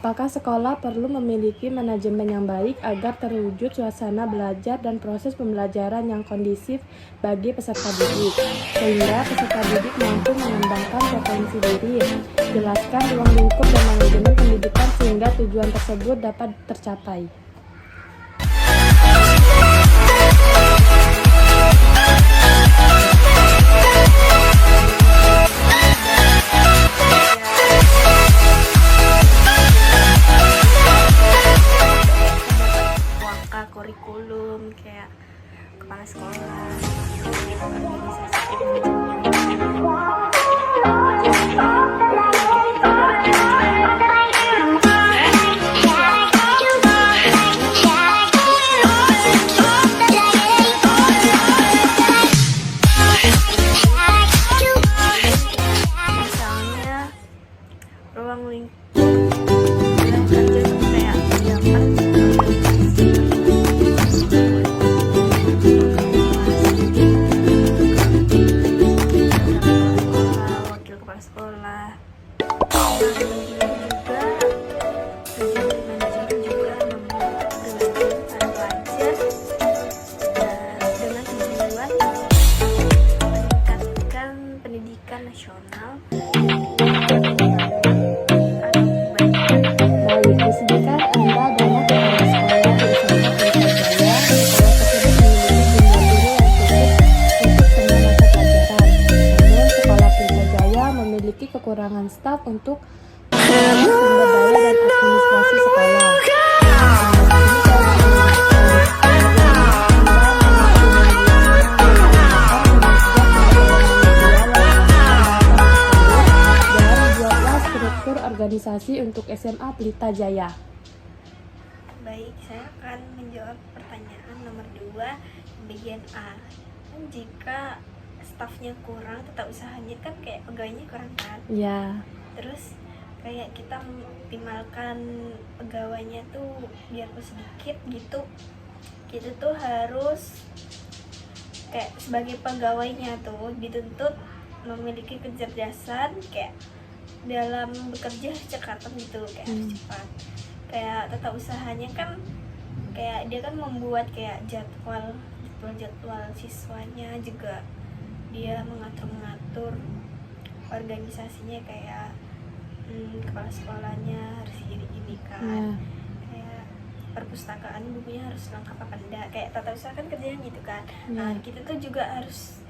Apakah sekolah perlu memiliki manajemen yang baik agar terwujud suasana belajar dan proses pembelajaran yang kondusif bagi peserta didik, sehingga peserta didik mampu mengembangkan potensi diri? Jelaskan ruang lingkup dan manajemen pendidikan sehingga tujuan tersebut dapat tercapai. Kurikulum kayak kepala sekolah, misalnya ruang lingkup kerja kayak wakil kepala sekolah, juga tujuan manajemen juga membentuk kebijakan para pelajar dengan tujuan meningkatkan pendidikan nasional. Baik, disebutkan Anda adalah kepala sekolah di SMA Pelita Jaya. Sekolah tersebut memiliki jumlah guru yang cukup untuk semua mata pelajaran. Namun, Sekolah Pelita Jaya memiliki kekurangan staf untuk sumber daya dan administrasi sekolah. Organisasi untuk SMA Pelita Jaya. Baik, saya akan menjawab pertanyaan nomor 2 bagian A. Jika stafnya kurang, tata usahanya kan kayak pegawainya kurang kan? Ya. Terus kayak kita mengoptimalkan pegawainya tuh biar sedikit gitu. Kita tuh harus kayak sebagai pegawainya tuh dituntut memiliki kecerdasan kayak dalam bekerja cepatan gitu, kayak harus cepat. Kayak tata usahanya kan kayak dia kan membuat kayak jadwal siswanya, juga dia mengatur organisasinya kayak kepala sekolahnya harus gini kan. Kayak perpustakaan bukunya harus lengkap apa enggak, kayak tata usaha kan kerjanya gitu kan. Nah, kita tuh juga harus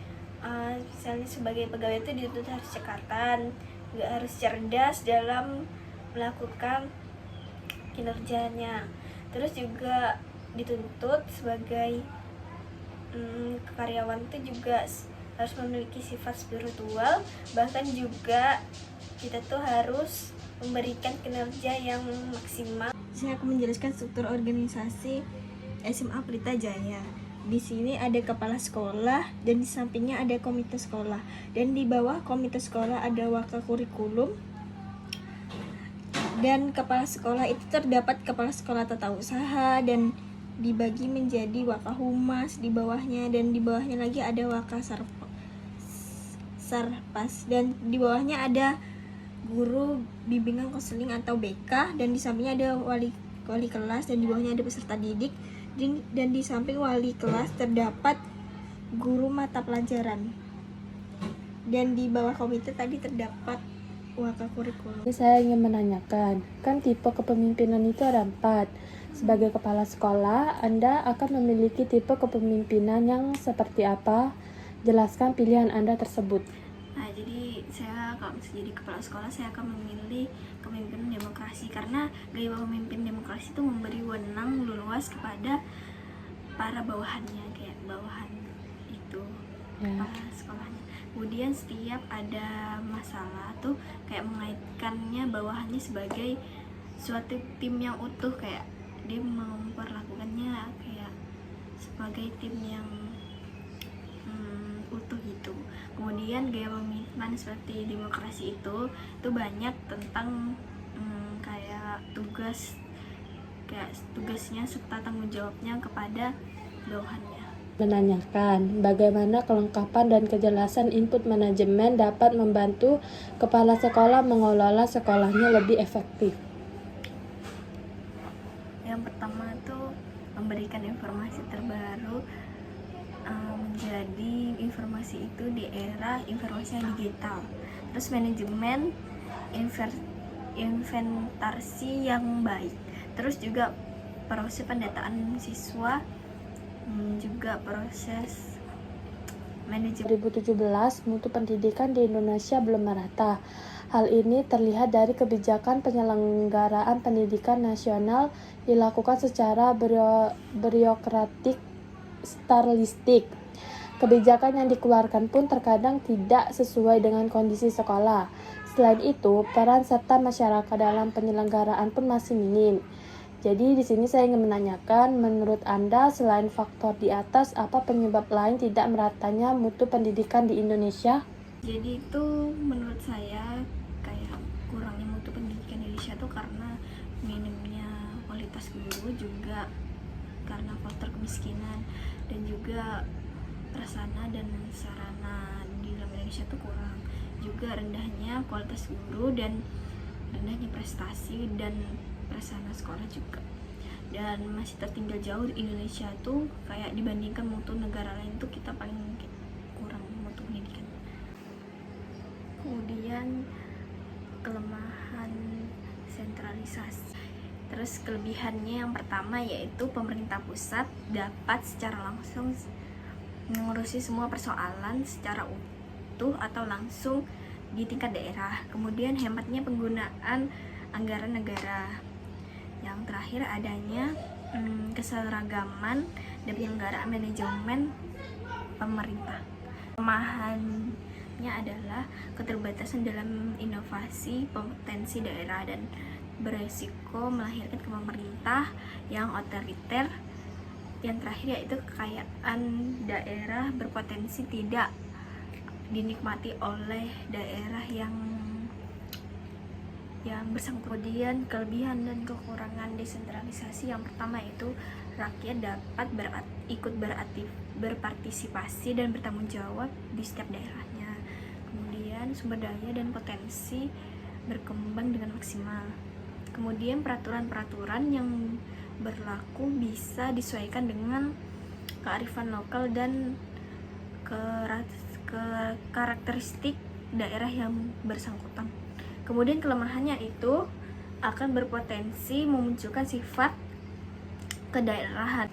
misalnya sebagai pegawai itu dituntut harus cekatan, juga harus cerdas dalam melakukan kinerjanya. Terus juga dituntut sebagai karyawan itu juga harus memiliki sifat spiritual, bahkan juga kita tuh harus memberikan kinerja yang maksimal. Saya akan menjelaskan struktur organisasi SMA Pelita Jaya. Di sini ada kepala sekolah dan di sampingnya ada komite sekolah, dan di bawah komite sekolah ada wakil kurikulum, dan kepala sekolah itu terdapat kepala sekolah tata usaha dan dibagi menjadi wakahumas di bawahnya, dan di bawahnya lagi ada sarpas, dan di bawahnya ada guru bimbingan konseling atau BK, dan di sampingnya ada wali kelas, dan di bawahnya ada peserta didik, dan di samping wali kelas terdapat guru mata pelajaran, dan di bawah komite tadi terdapat wakil kurikulum. Saya ingin menanyakan, kan tipe kepemimpinan itu ada 4. Sebagai kepala sekolah, Anda akan memiliki tipe kepemimpinan yang seperti apa? Jelaskan pilihan Anda tersebut. Nah, jadi saya kalau jadi kepala sekolah, saya akan memilih kepemimpinan demokrasi, karena gaya pemimpin demokrasi itu memberi wewenang luas kepada para bawahannya, kayak bawahan itu para sekolahnya. Kemudian setiap ada masalah tuh kayak mengaitkannya bawahannya sebagai suatu tim yang utuh, kayak dia memperlakukannya kayak sebagai tim yang utuh gitu. Kemudian gaya pemimpinan seperti demokrasi itu banyak tentang kayak tugasnya serta tanggung jawabnya kepada bawahannya. Menanyakan bagaimana kelengkapan dan kejelasan input manajemen dapat membantu kepala sekolah mengelola sekolahnya lebih efektif. informasi terbaru menjadi informasi itu di era informasi yang digital. Terus manajemen inventarisasi yang baik. Terus juga proses pendataan siswa, juga proses manajemen. 2017, mutu pendidikan di Indonesia belum merata. Hal ini terlihat dari kebijakan penyelenggaraan pendidikan nasional dilakukan secara birokratik stylistik. Kebijakan yang dikeluarkan pun terkadang tidak sesuai dengan kondisi sekolah. Selain itu, peran serta masyarakat dalam penyelenggaraan pun masih minim. Jadi di sini saya ingin menanyakan, menurut Anda selain faktor di atas, apa penyebab lain tidak meratanya mutu pendidikan di Indonesia? Jadi itu menurut saya kayak kurangnya mutu pendidikan di Indonesia tuh karena minimnya kualitas guru, juga karena faktor kemiskinan, dan juga prasarana dan sarana di dalam Indonesia tuh kurang, juga rendahnya kualitas guru dan rendahnya prestasi dan prasarana sekolah juga, dan masih tertinggal jauh Indonesia tuh kayak dibandingkan mutu negara lain tuh kita paling kurang mutu pendidikan. Kemudian kelemahan sentralisasi. Terus kelebihannya yang pertama yaitu pemerintah pusat dapat secara langsung mengurusi semua persoalan secara utuh atau langsung di tingkat daerah. Kemudian hematnya penggunaan anggaran negara. Yang terakhir adanya keseragaman dan penyelenggaraan manajemen pemerintah. Kelemahannya adalah keterbatasan dalam inovasi potensi daerah dan beresiko melahirkan pemerintah yang otoriter. Yang terakhir yaitu kekayaan daerah berpotensi tidak dinikmati oleh daerah yang bersangkutan. Kemudian kelebihan dan kekurangan desentralisasi, yang pertama itu rakyat dapat ikut berpartisipasi dan bertanggung jawab di setiap daerahnya. Kemudian sumber daya dan potensi berkembang dengan maksimal. Kemudian peraturan-peraturan yang berlaku bisa disesuaikan dengan kearifan lokal dan karakteristik daerah yang bersangkutan. Kemudian kelemahannya itu akan berpotensi memunculkan sifat kedaerahan.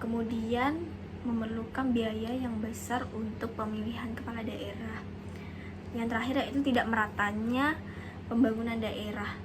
Kemudian memerlukan biaya yang besar untuk pemilihan kepala daerah. Yang terakhir yaitu tidak meratanya pembangunan daerah.